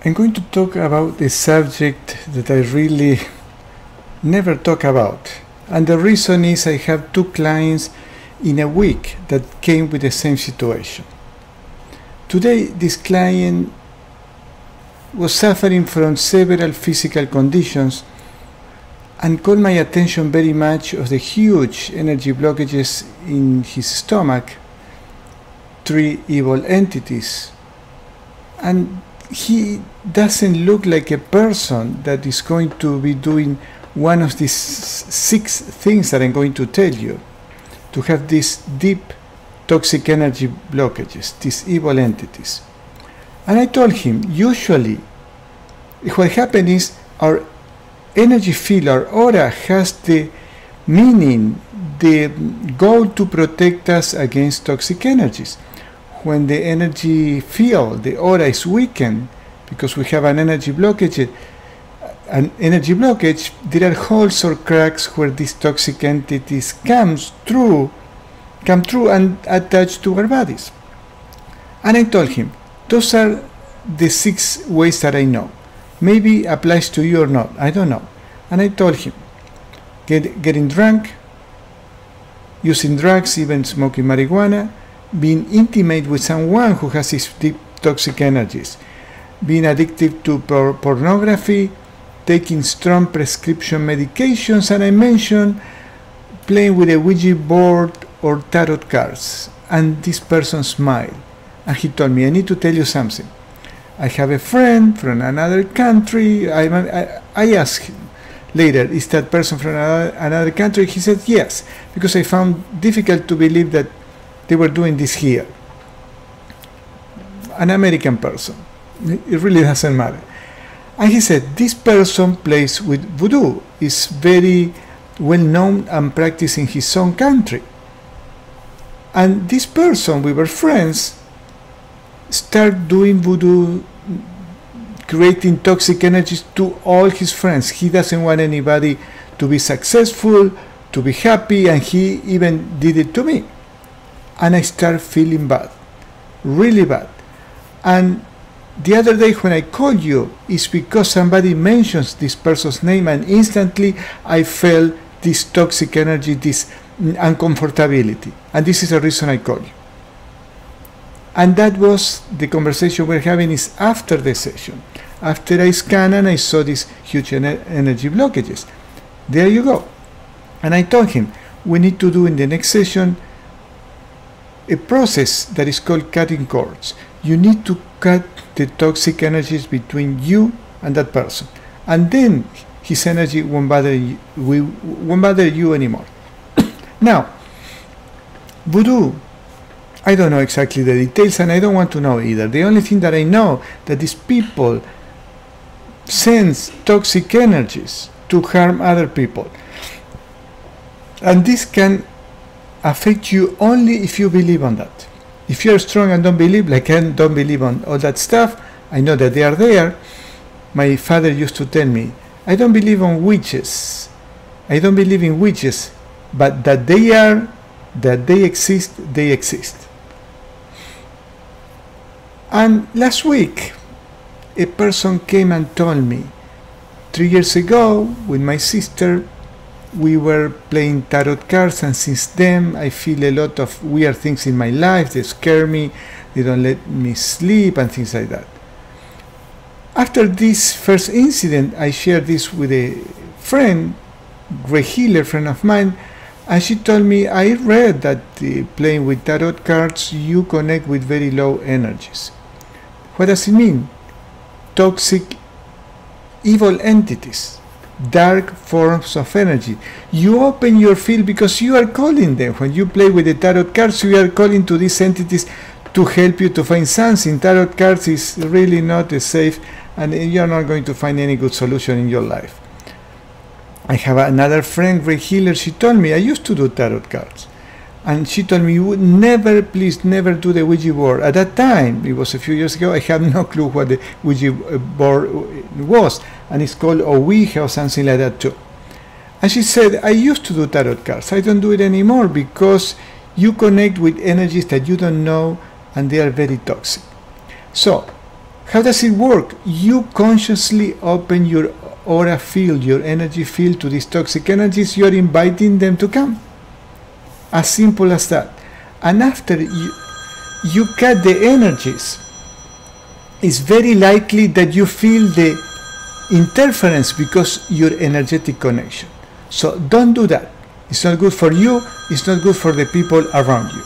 I'm going to talk about a subject that I really never talk about. And the reason is I have 2 clients in a week that came with the same situation. Today, this client was suffering from several physical conditions and called my attention very much of the huge energy blockages in his stomach, 3 evil entities. And he doesn't look like a person that is going to be doing one of these 6 things that I'm going to tell you, to have these deep toxic energy blockages, these evil entities. And I told him, usually what happens is our energy field, our aura, has the meaning, the goal to protect us against toxic energies. When the energy field, the aura, is weakened because we have an energy blockage, there are holes or cracks where these toxic entities come through and attach to our bodies. And I told him, those are the 6 ways that I know. Maybe applies to you or not, I don't know. And I told him, getting drunk, using drugs, even smoking marijuana, being intimate with someone who has these deep toxic energies, being addicted to pornography, taking strong prescription medications, and I mentioned playing with a Ouija board or tarot cards. And this person smiled, and he told me, I need to tell you something. I have a friend from another country. I asked him later, is that person from another country? He said yes, because I found difficult to believe that they were doing this here. An American person. It really doesn't matter. And he said, this person plays with Voodoo, is very well known and practiced in his own country. And this person, we were friends, started doing Voodoo, creating toxic energies to all his friends. He doesn't want anybody to be successful, to be happy, and he even did it to me. And I started feeling bad, really bad. And the other day when I called you, it's because somebody mentions this person's name, and instantly I felt this toxic energy, this uncomfortability. And this is the reason I called you. And that was the conversation we're having, is after the session. After I scanned and I saw these huge energy blockages. There you go. And I told him, we need to do in the next session a process that is called cutting cords. You need to cut the toxic energies between you and that person. And then his energy won't bother you anymore. Now, Voodoo, I don't know exactly the details, and I don't want to know either. The only thing that I know, that these people sense toxic energies to harm other people. And this can affect you only if you believe on that. If you're strong and don't believe, like I don't believe on all that stuff, I know that they are there. My father used to tell me, I don't believe on witches. I don't believe in witches, but that they are, that they exist, they exist. And last week, a person came and told me, 3 years ago, with my sister, we were playing tarot cards, and since then I feel a lot of weird things in my life. They scare me, they don't let me sleep, and things like that. After this first incident, I shared this with a friend, great healer friend of mine, and she told me, I read that playing with tarot cards, you connect with very low energies. What does it mean? Toxic, evil entities, dark forms of energy. You open your field because you are calling them. When you play with the tarot cards, you are calling to these entities to help you to find something. Tarot cards is really not safe, and you are not going to find any good solution in your life. I have another friend, great healer. She told me, I used to do tarot cards, and she told me, you would never, please never do the Ouija board. At that time, it was a few years ago, I had no clue what the Ouija board was, and it's called Ouija or something like that too. And she said, I used to do tarot cards. I don't do it anymore because you connect with energies that you don't know, and they are very toxic. So How does it work? You consciously open your aura field, your energy field, to these toxic energies. You're inviting them to come. As simple as that. And after you cut the energies, it's very likely that you feel the interference because your energetic connection. So don't do that. It's not good for you. It's not good for the people around you.